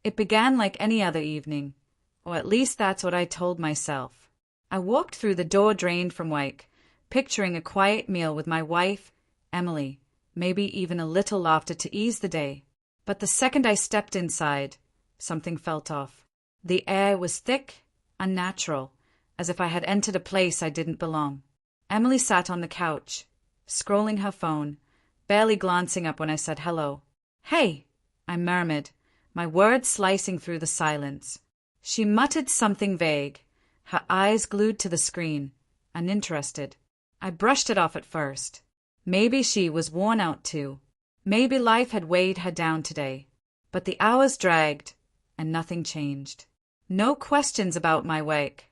It began like any other evening, or at least that's what I told myself. I walked through the door drained from work, picturing a quiet meal with my wife, Emily, maybe even a little laughter to ease the day. But the second I stepped inside, something felt off. The air was thick, unnatural, as if I had entered a place I didn't belong. Emily sat on the couch, scrolling her phone, barely glancing up when I said hello. "Hey," I murmured, my words slicing through the silence. She muttered something vague, her eyes glued to the screen, uninterested. I brushed it off at first. Maybe she was worn out too. Maybe life had weighed her down today. But the hours dragged, and nothing changed. No questions about my work.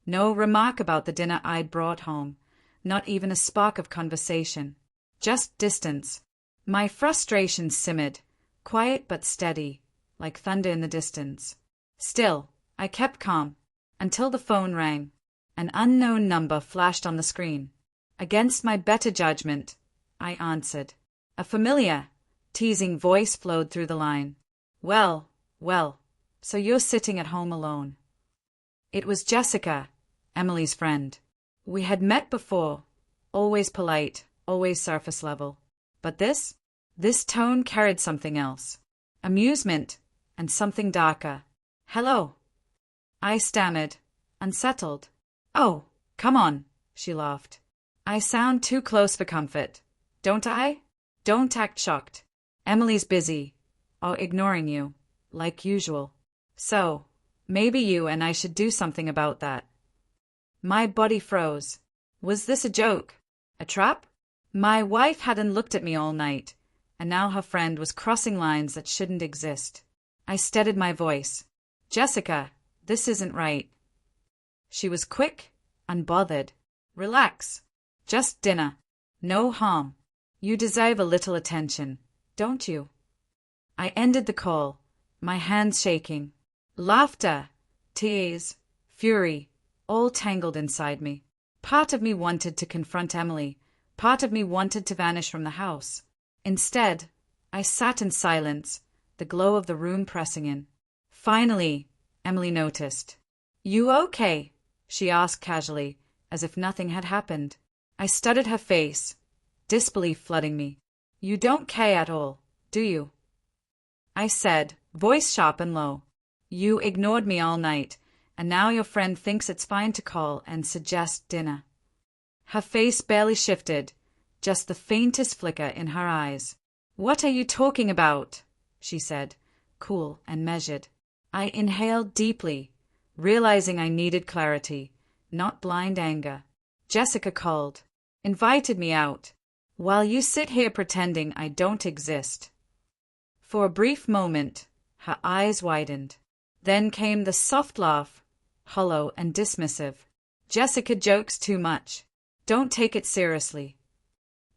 No remark about the dinner I'd brought home. Not even a spark of conversation. Just distance. My frustration simmered, quiet but steady, like thunder in the distance. Still, I kept calm, until the phone rang. An unknown number flashed on the screen. Against my better judgment, I answered. A familiar, teasing voice flowed through the line. Well, so you're sitting at home alone. It was Jessica, Emily's friend. We had met before, always polite, always surface level. But this tone carried something else. Amusement, and something darker. "Hello," I stammered, unsettled. "Oh, come on," she laughed. "I sound too close for comfort, don't I? Don't act shocked. Emily's busy, or ignoring you, like usual. So, maybe you and I should do something about that." My body froze. Was this a joke? A trap? My wife hadn't looked at me all night, and now her friend was crossing lines that shouldn't exist. I steadied my voice. "Jessica, this isn't right." She was quick, unbothered. "Relax. Just dinner. No harm. You deserve a little attention, don't you?" I ended the call, my hands shaking. Laughter, tears, fury, all tangled inside me. Part of me wanted to confront Emily. Part of me wanted to vanish from the house. Instead, I sat in silence, the glow of the room pressing in. Finally, Emily noticed. "You okay?" she asked casually, as if nothing had happened. I studied her face, disbelief flooding me. "You don't care at all, do you?" I said, voice sharp and low. "You ignored me all night, and now your friend thinks it's fine to call and suggest dinner." Her face barely shifted, just the faintest flicker in her eyes. "What are you talking about?" she said, cool and measured. I inhaled deeply, realizing I needed clarity, not blind anger. "Jessica called, invited me out, while you sit here pretending I don't exist." For a brief moment, her eyes widened. Then came the soft laugh, hollow and dismissive. "Jessica jokes too much. Don't take it seriously."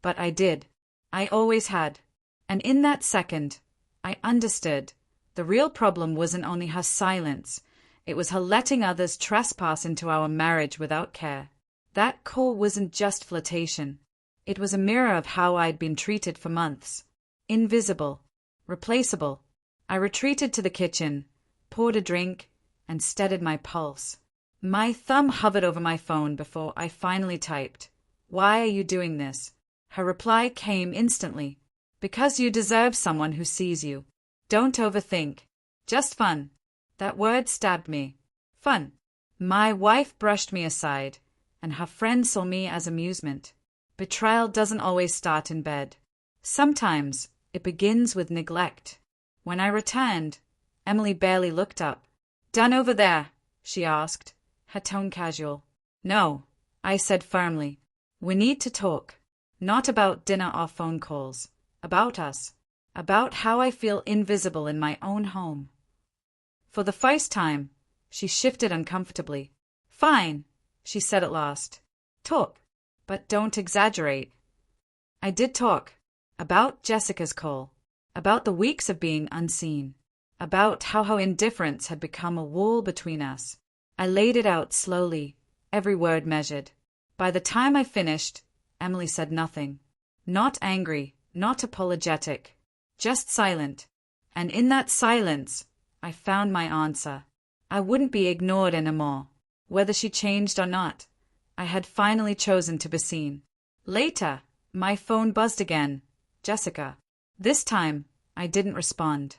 But I did. I always had. And in that second, I understood. The real problem wasn't only her silence. It was her letting others trespass into our marriage without care. That call wasn't just flirtation. It was a mirror of how I'd been treated for months. Invisible. Replaceable. I retreated to the kitchen, poured a drink, and steadied my pulse. My thumb hovered over my phone before I finally typed, "Why are you doing this?" Her reply came instantly. "Because you deserve someone who sees you. Don't overthink. Just fun." That word stabbed me. Fun. My wife brushed me aside, and her friend saw me as amusement. Betrayal doesn't always start in bed. Sometimes it begins with neglect. When I returned, Emily barely looked up. "Done over there?" she asked, her tone casual. "No," I said firmly. "We need to talk. Not about dinner or phone calls. About us. About how I feel invisible in my own home." For the first time, she shifted uncomfortably. "Fine," she said at last. "Talk, but don't exaggerate." I did talk. About Jessica's call. About the weeks of being unseen. About how her indifference had become a wall between us. I laid it out slowly, every word measured. By the time I finished, Emily said nothing. Not angry, not apologetic. Just silent. And in that silence, I found my answer. I wouldn't be ignored anymore, whether she changed or not. I had finally chosen to be seen. Later, my phone buzzed again. Jessica. This time, I didn't respond.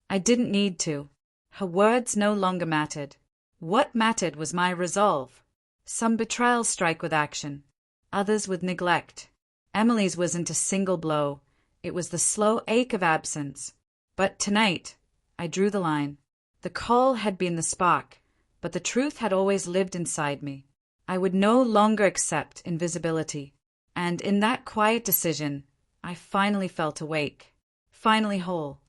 I didn't need to. Her words no longer mattered. What mattered was my resolve. Some betrayals strike with action, others with neglect. Emily's wasn't a single blow. It was the slow ache of absence. But tonight, I drew the line. The call had been the spark, but the truth had always lived inside me. I would no longer accept invisibility. And in that quiet decision, I finally felt awake, finally whole.